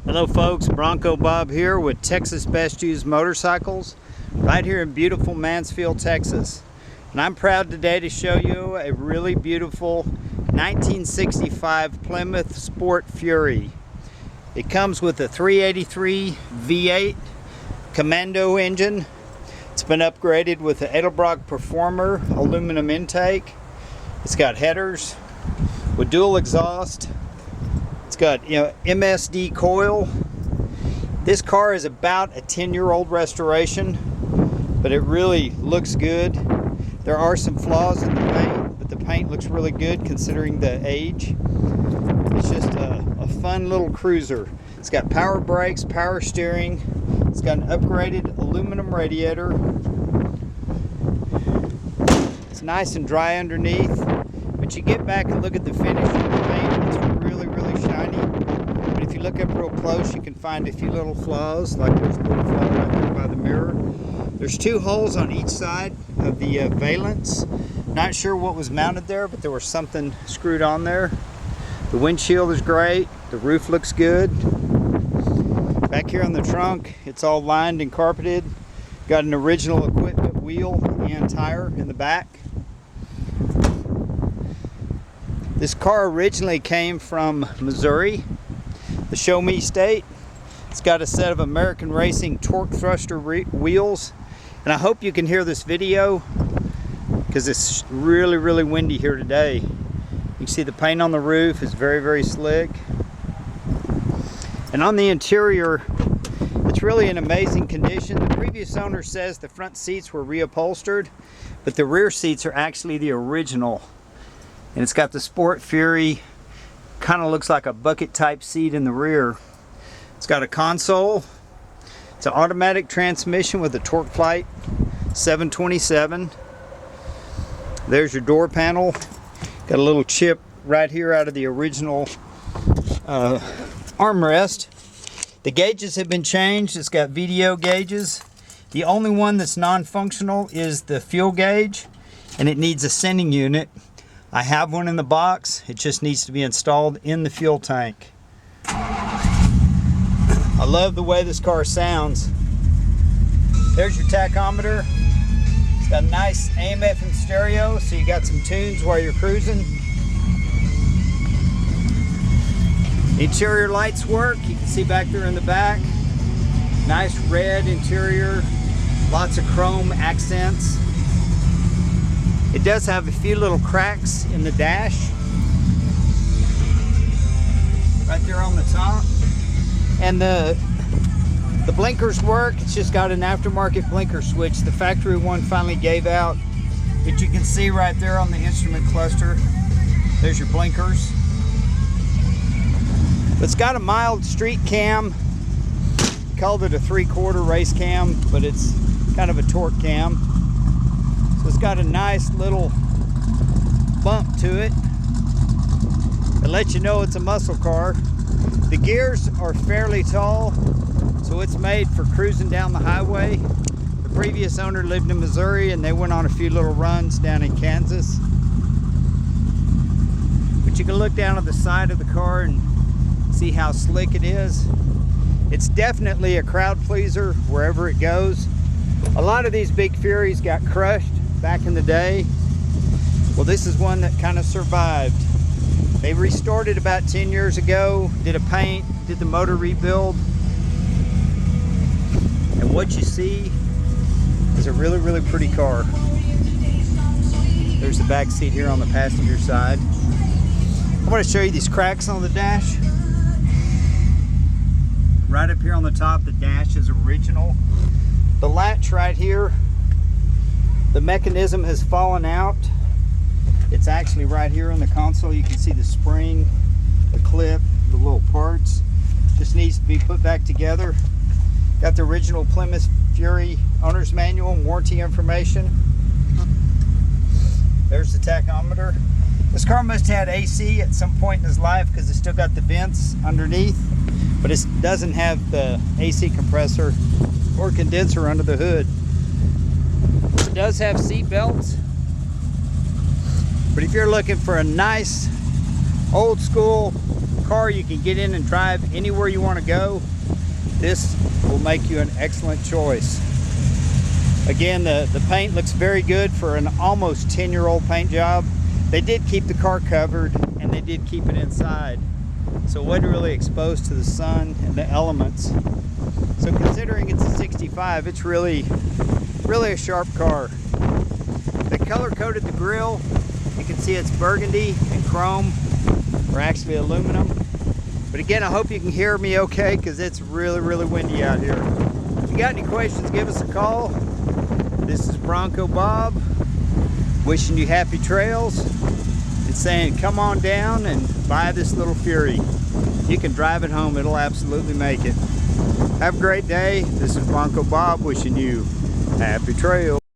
Hello folks, Bronco Bob here with Texas Best Used Motorcycles right here in beautiful Mansfield, Texas. And I'm proud today to show you a really beautiful 1965 Plymouth Sport Fury. It comes with a 383 V-8 Commando engine. It's been upgraded with the Edelbrock Performer aluminum intake. It's got headers with dual exhaust. It's got, MSD coil. This car is about a 10-year-old restoration, but it really looks good. There are some flaws in the paint, but the paint looks really good considering the age. It's just a fun little cruiser. It's got power brakes, power steering. It's got an upgraded aluminum radiator. It's nice and dry underneath, but you get back and look at the finish of the paint. It's really shiny. But if you look up real close, you can find a few little flaws, like there's a little flaw right there by the mirror. There's two holes on each side of the valance. Not sure what was mounted there, but there was something screwed on there. The windshield is great. The roof looks good. Back here on the trunk, it's all lined and carpeted. Got an original equipment wheel and tire in the back. This car originally came from Missouri, the Show Me state. It's got a set of American Racing torque thruster wheels. And I hope you can hear this video because it's really windy here today. You can see the paint on the roof is very slick. And on the interior, it's really in amazing condition. The previous owner says the front seats were reupholstered, but the rear seats are actually the original. And it's got the Sport Fury, kind of looks like a bucket type seat in the rear. It's got a console. It's an automatic transmission with a TorqueFlite 727. There's your door panel. Got a little chip right here out of the original armrest. The gauges have been changed. It's got VDO gauges. The only one that's non-functional is the fuel gauge, and it needs a sending unit. I have one in the box. It just needs to be installed in the fuel tank. I love the way this car sounds. There's your tachometer. It's got a nice AM/FM stereo, so you got some tunes while you're cruising. The interior lights work. You can see back there in the back. Nice red interior. Lots of chrome accents. It does have a few little cracks in the dash. Right there on the top. And the blinkers work. It's just got an aftermarket blinker switch. The factory one finally gave out. But you can see right there on the instrument cluster, there's your blinkers. It's got a mild street cam. Called it a 3/4 race cam, but it's kind of a torque cam. So it's got a nice little bump to it. It lets you know it's a muscle car. The gears are fairly tall, so it's made for cruising down the highway. The previous owner lived in Missouri and they went on a few little runs down in Kansas. But you can look down at the side of the car and see how slick it is. It's definitely a crowd pleaser wherever it goes. A lot of these big Furies got crushed back in the day. Well, this is one that kind of survived. They restored it about 10 years ago, did a paint, did the motor rebuild. And what you see is a really pretty car. There's the back seat here on the passenger side. I want to show you these cracks on the dash. Right up here on the top, the dash is original. The latch right here, the mechanism has fallen out. It's actually right here on the console. You can see the spring, the clip, the little parts. Just needs to be put back together. Got the original Plymouth Fury owner's manual and warranty information. There's the tachometer. This car must have had AC at some point in his life because it's still got the vents underneath, but it doesn't have the AC compressor or condenser under the hood. It does have seat belts, but if you're looking for a nice old school car you can get in and drive anywhere you want to go, this will make you an excellent choice. Again, the paint looks very good for an almost 10-year-old paint job. They did keep the car covered and they did keep it inside, so it wasn't really exposed to the sun and the elements. So considering it's a 65, it's really a sharp car. They color coded the grille. You can see it's burgundy and chrome, or actually aluminum. But again, I hope you can hear me okay, because it's really windy out here. If you got any questions, give us a call. This is Bronco Bob, wishing you happy trails and saying come on down and buy this little Fury. You can drive it home, it'll absolutely make it. Have a great day. This is Bronco Bob wishing you happy trails.